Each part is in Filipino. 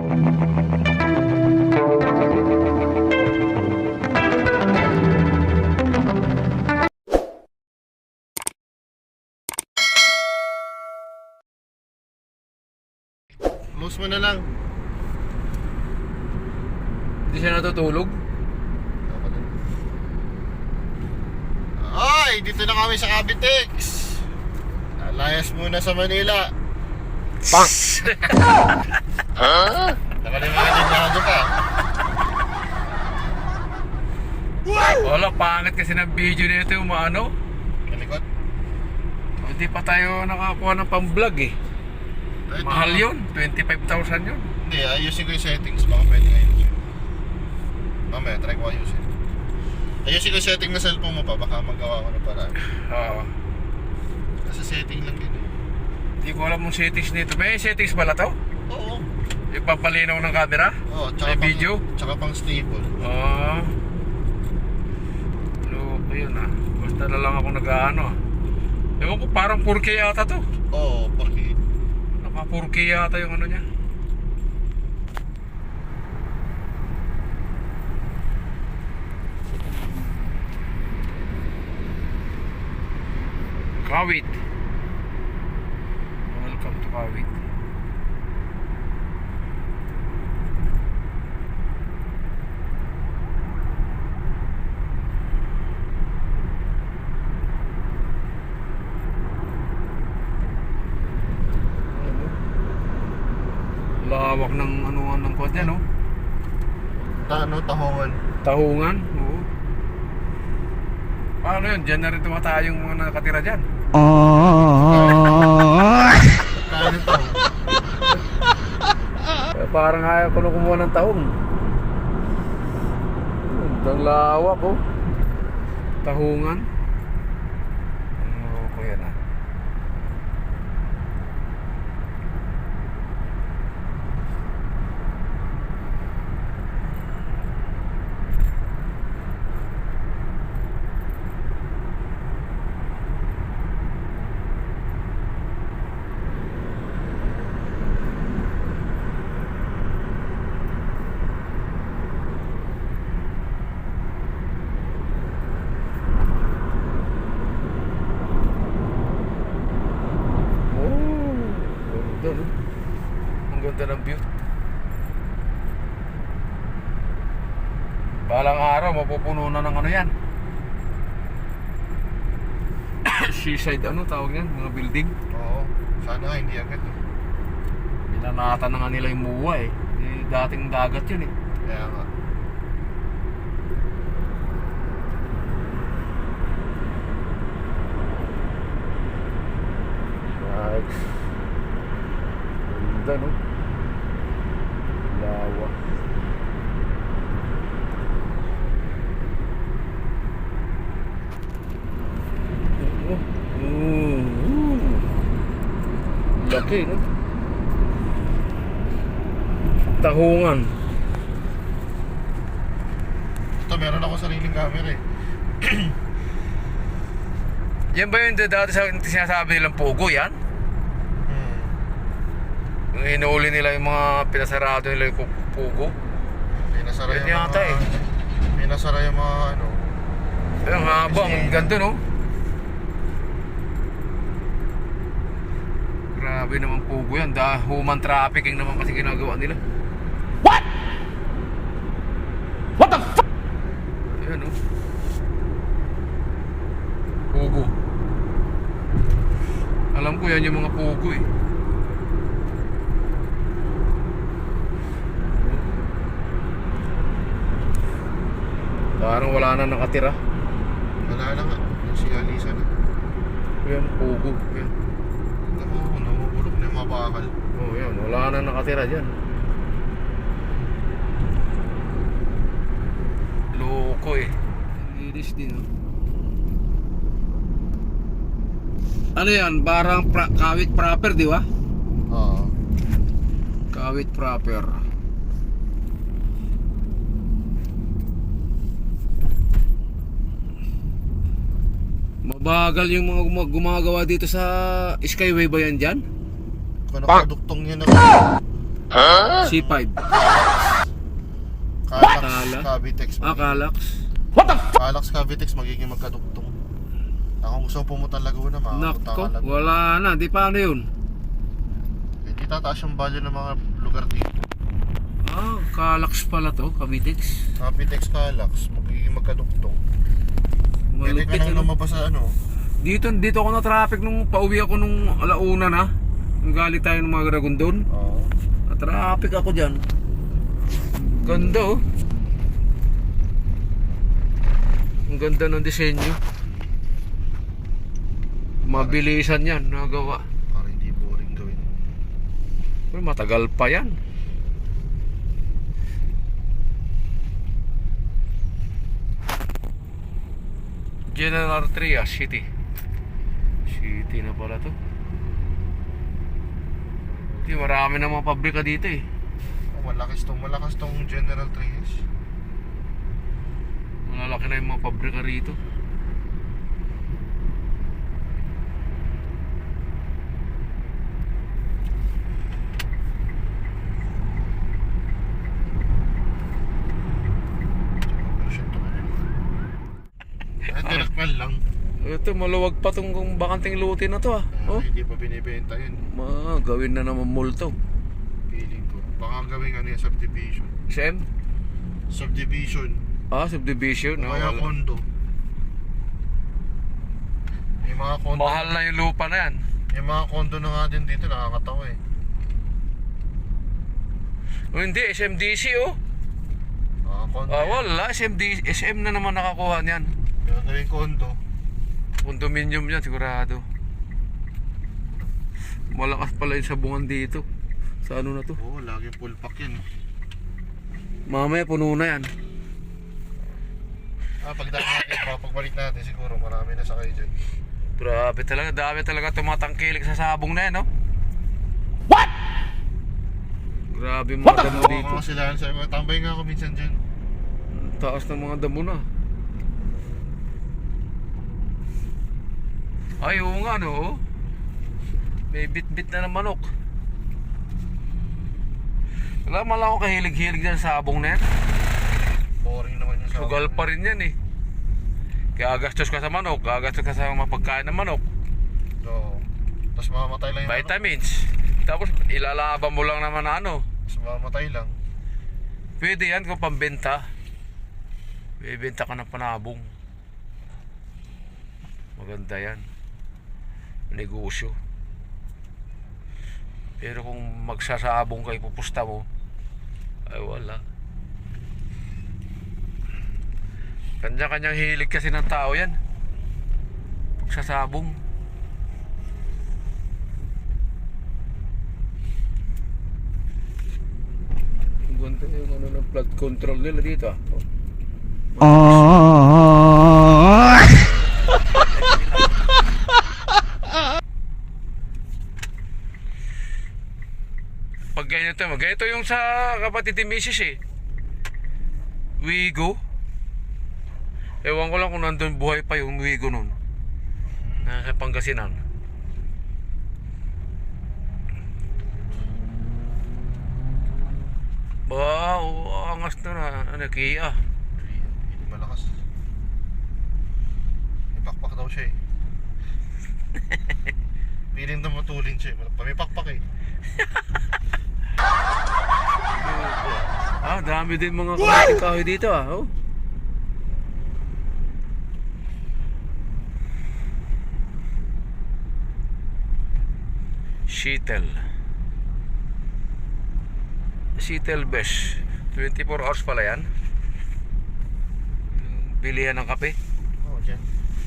Close mo na lang. Hindi siya natutulog? Ay, dito na kami sa Cavitex. Alayas muna sa Manila. Pang! Ha? Nakalimutan niya ako pa. Wala, pangit kasi ng video nito yung maano. Kalikot. Hindi pa tayo nakakuha ng pang-vlog eh. Ito. Mahal yun, 25,000 yun. Hindi, ayusin ko yung settings. Baka pwede ngayon. Mamaya, try ko ayusin. Ayusin ko yung setting na cellphone mo pa. Baka magawa ko ng paraan. Oo. Kasi setting lang din eh. Hindi ko alam yung settings nito. May settings pala to? Oo. Yung pampalinaw ng camera? Oo, May video? Tsaka pang stable. Oo. Loko yun ah. Basta na lang ako nag-ano ah. Ewan ko, parang 4K yata to. Oo, porque Naka 4K yata yung ano niya. Kawit. Welcome to Kawit. Lawak ng anuan ng kotse, no? tahongan. Tahungan, oo. Paano yun? Diyan na rin tumatay yung mga nakatira dyan. Kaya to. Parang ayaw ko na kumuha ng tahong. Ang lawak, oh. Tahungan. Ano ko yan, ah. Ganda, no? Ang ganda ng view. Balang araw, mapupuno na ng ano yan. Seaside, ano tawag yan? Mga building. Oo. Sana nga, hindi agad eh. Pinanata na nga nila yung muwa eh. Dating dagat yun eh. Kaya nga. Nice. Ganda, no? Lawa. Laki, no? Tahungan. Ito, meron ako sariling camera eh. Yan ba yung dati sinasabi nilang pugo yan? Yung inuuli nila yung mga pinasarado nila yung pugo. Pinasara Yan yung yata mga... eh. Pinasara yung mga ano... Ang haba, ang ganda, no? Grabe naman pugo yan. Human trafficking naman kasi ginagawa nila. What? What the fuck? Ayan, no? Pugo. Alam ko yan yung mga pugo eh. Parang wala na nakatira. Wala na nga. Yung si Alisa na. Yan, pugo. Yan. Namumulog na yung mga bakal. Oh, yan. Wala na nakatira dyan. Loko eh. Linis din, oh. Ano yan? Parang kawit proper, di ba? Oo. Kawit proper. Mabagal yung mga gumagawa dito sa Skyway ba yan dyan? Kung nakaduktong yun na... C5. Calax, Calax. Cavitex. Calax. Calax, Cavitex magiging magkadugtong. Ako gusto ko pumunta ng Laguna, makapunta Nako, ka Laguna. wala na. Di paano yun? Hindi tataas yung value ng mga lugar dito. Ah, Calax pala to, Cavitex. Cavitex, Calax, magiging magkadugtong. Pwede ka Malupit nang ano. lumabas sa ano. Dito ako na traffic nung pauwi ako nung alauna na. Nung galing tayo ng mga Dragon doon. Oo. Na traffic ako dyan. Ganda oh. Ang ganda ng disenyo. Mabilisan yan, nagawa. Para hindi boring gawin. Pero matagal pa yan. General Trias City. City na pala to. Di, marami na mga pabrika dito eh. Malakas tong General Trias. Malalaki na yung mga pabrika rito. Tinakpan lang. Ito, maluwag pa tong bakanting lote na to ah. Oh, Hindi pa binibenta yun. gawin na naman mall to. Feeling ko. Baka gawin ano yung subdivision. SM? Subdivision. Ah, subdivision. O kaya wala. condo. May mga condo. Mahal na yung lupa na yan. May mga condo na nga din dito, nakakatawa eh. O hindi, SMDC oh. Mga condo. Ah, wala, SM na naman nakakuha niyan. Kaya gawing condo. Condominium yan, sigurado. Malakas pala yung sabungan dito. Sa ano na to? Oo, lagi full pack yan. Mamaya puno na yan. Pagdaan natin, pagbalik natin siguro marami na sakay dyan. Grabe talaga, dami talaga tumatangkilik sa sabong na yan, no? Grabe mga damo dito. Oo, sila sa tambay nga ako minsan dyan. Taas ng mga damo na. Ay, oo nga, no? May bit-bit na ng manok. Wala man lang ako kahilig-hilig dyan sa sabong na yan. Boring naman yung sa Sugal pa rin yan eh. Kaya gastos ka sa manok, gagastos ka sa mga pagkain ng manok. Oo. Tapos mamamatay lang yung ano. Vitamins. Tapos ilalaban mo lang naman na ano. Tapos mamamatay lang. Pwede yan kung pambenta. Bibenta ka ng panabong. Maganda yan. Negosyo. Pero kung magsasabong kayo, pupusta mo, ay wala. Kanya-kanyang hilig kasi ng tao yan. Pagsasabong. Ang ganda yung ano ng flood control nila dito ah. Pag ganito yung sa kapatid ni Mrs. eh. Wigo. Ewan ko lang kung nandun buhay pa yung Wigo nun. Nasa Pangasinan. Wow, angas na ano, Kia. Hindi malakas. May pakpak daw siya eh. Piling na matulin siya eh. May pakpak eh. Ah, dami din mga kamating kahoy dito ah. Oh. Sheetel Besh. 24 hours pala yan. Bilihan ng kape. Oo, dyan.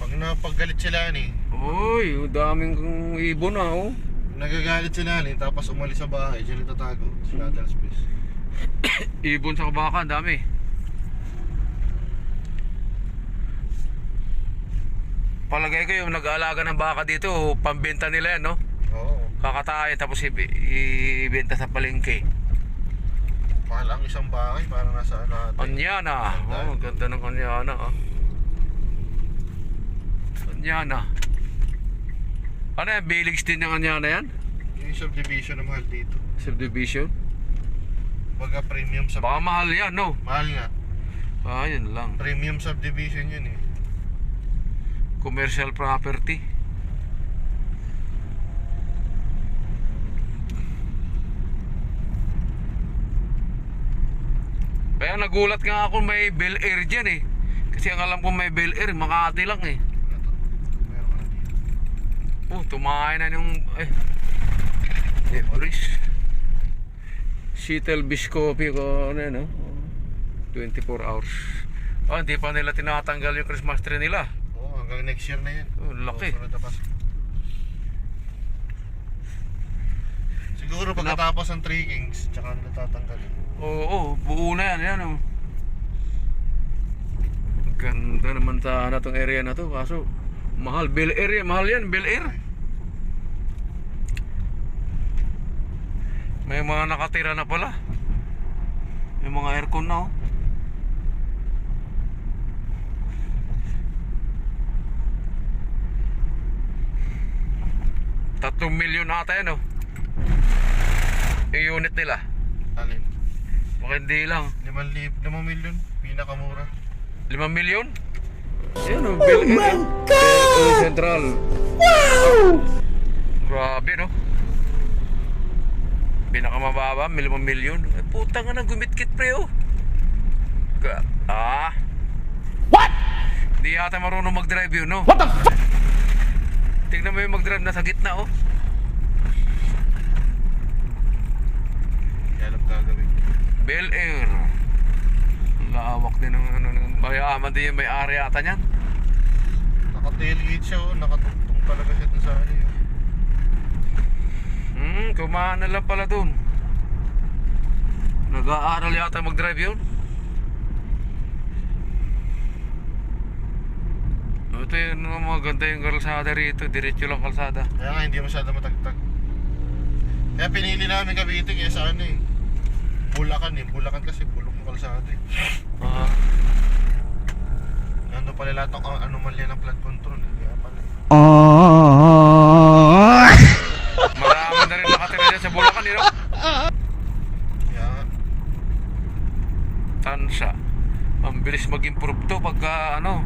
Pag napaggalit sila ni, Uy, daming ibon na oh. nagagalit sila ni, tapos umalis sa bahay, dyan itatago. Sa space. Ibon sa kabaka, dami. Palagay ko yung nag-aalaga ng baka dito, pambenta nila yan, no? Oo. Kakatayin tapos ibenta sa palengke. Mahal ang isang bahay, parang nasa ano. Anyana. Oh, ganda ng Anyana ah. Anyana. Ano yan? Village din ng Anyana yan? Yung subdivision na mahal dito. Subdivision? Baga premium Baka mahal yan, no? Mahal nga. Yun lang. Premium subdivision yun eh. Commercial property. Kaya nagulat nga ako may Bel Air dyan eh. Kasi ang alam ko may Bel Air, Makati lang eh. Ito. Meron ka na dito. Tumahay na yung... Everest. Seattle Beach Coffee ko, ano yun, no? 24 hours. Hindi pa nila tinatanggal yung Christmas tree nila. Oo, hanggang next year na yan. Laki. Sunod na Pasko. Siguro pagkatapos ng 3 Kings, tsaka nila tatanggalin. Oo, buo na yan, oh. Ganda naman sana tong area na to, kaso mahal. Bel Air, mahal yan, Bel Air. May mga nakatira na pala. May mga aircon na, oh. 3 milyon ata yan, oh. Yung unit nila. Alin? Baka hindi lang. 5 milyon, pinakamura. 5 milyon? Yan, oh, Bel Air. Bel Air Central. Wow! Grabe, no? Pinakamababa, 5 milyon. Putang nga na, gumitkit pre, oh. What? Hindi yata marunong mag-drive yun, no? What the fuck? Tingnan mo yung mag-drive na sa gitna, oh. Kaya alam gagawin. Bel Air. Lawak din ng mayaman din yung may-ari ata niyan. Naka-tailgate siya, oh. Nakatugtong talaga siya dun sa ano yun. Kumaan na lang pala dun. Nag-aaral yata mag-drive yun. Ito yung maganda yung kalsada rito. Diretso lang kalsada. Kaya nga, hindi masyado matagtag. Kaya pinili namin Cavite kaysa ano eh. Bulacan eh. Bulacan kasi bulok ng kalsada eh. Nandun pala lahat ng anomalya ng flood control eh. Kaya pala eh. Marami na rin nakatira dyan sa Bulacan, you know? Kaya nga. Tansa. Ang bilis mag-improve to pagka ano.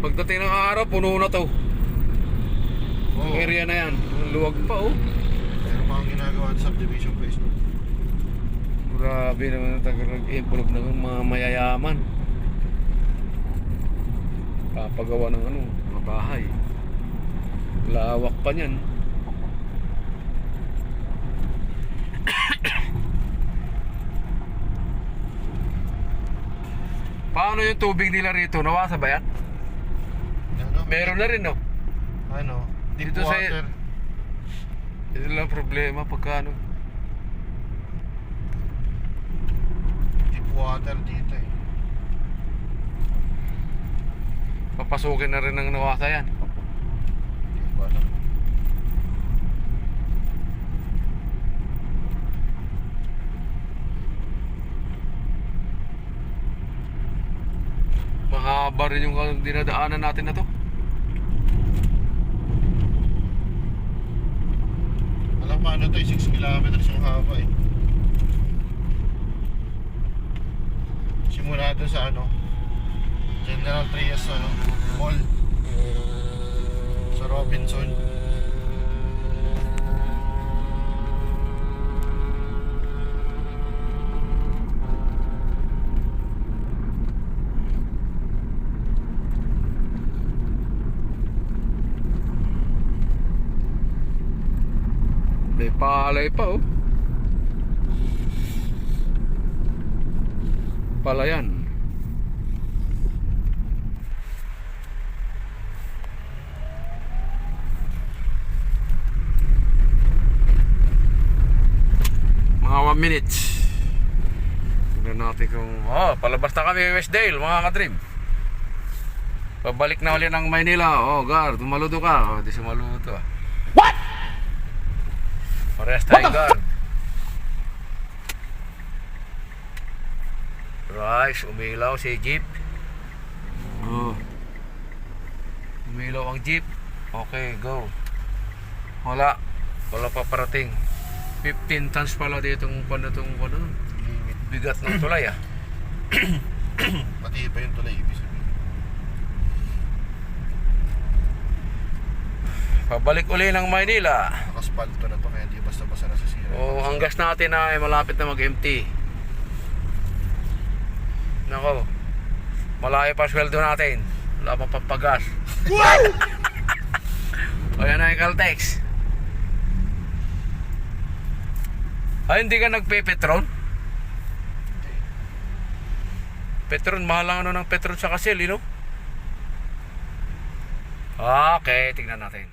Pagdating ng araw, puno na to. Yung area na yan. Luwag pa, oh. Meron pa ang ginagawa sa subdivision phase no? Grabe naman nag-improve ng mga mayayaman. Papagawa ng ano, mga bahay. Lawak pa niyan. Paano yung tubig nila rito? Nawasa ba yan? Ano? Meron na rin, no? Ano? Deep Dito sa- water. Ito lang problema pagka ano. Deep water dito eh. Papasukin na rin ng nawasa yan. Hindi ko alam. Mahaba rin yung dinadaanan natin na to. Alam pa ano to eh, 6 kilometers yung haba eh. Simula doon sa ano, General Trias ano, Mall sa Robinson. May palay pa, oh. Palayan. Mga 1 minutes. Tignan natin kung... palabas na kami Westdale, mga ka-dream. Pabalik na ulit ng Maynila. Guard, tumaludo ka. Di sumaludo ah. Parehas tayo guard. Right, umilaw si jeep. Umilaw ang jeep. Okay, go. Wala pa parating. 15 tons pala ditong Limit. bigat ng tulay ah. Matibay yung tulay, ibig sabihin. Pabalik uli ng Maynila. Nakaspalto na to, kaya hindi basta-basta nasisira. Ang gas natin ay malapit na mag-empty. Nako. Malayo pa sweldo natin. Wala pa pampagas. O yan na yung Caltex. Ay, hindi ka nagpe-Petron? Petron, mahal lang ng Petron sa Kasil, you know? Okay, tingnan natin.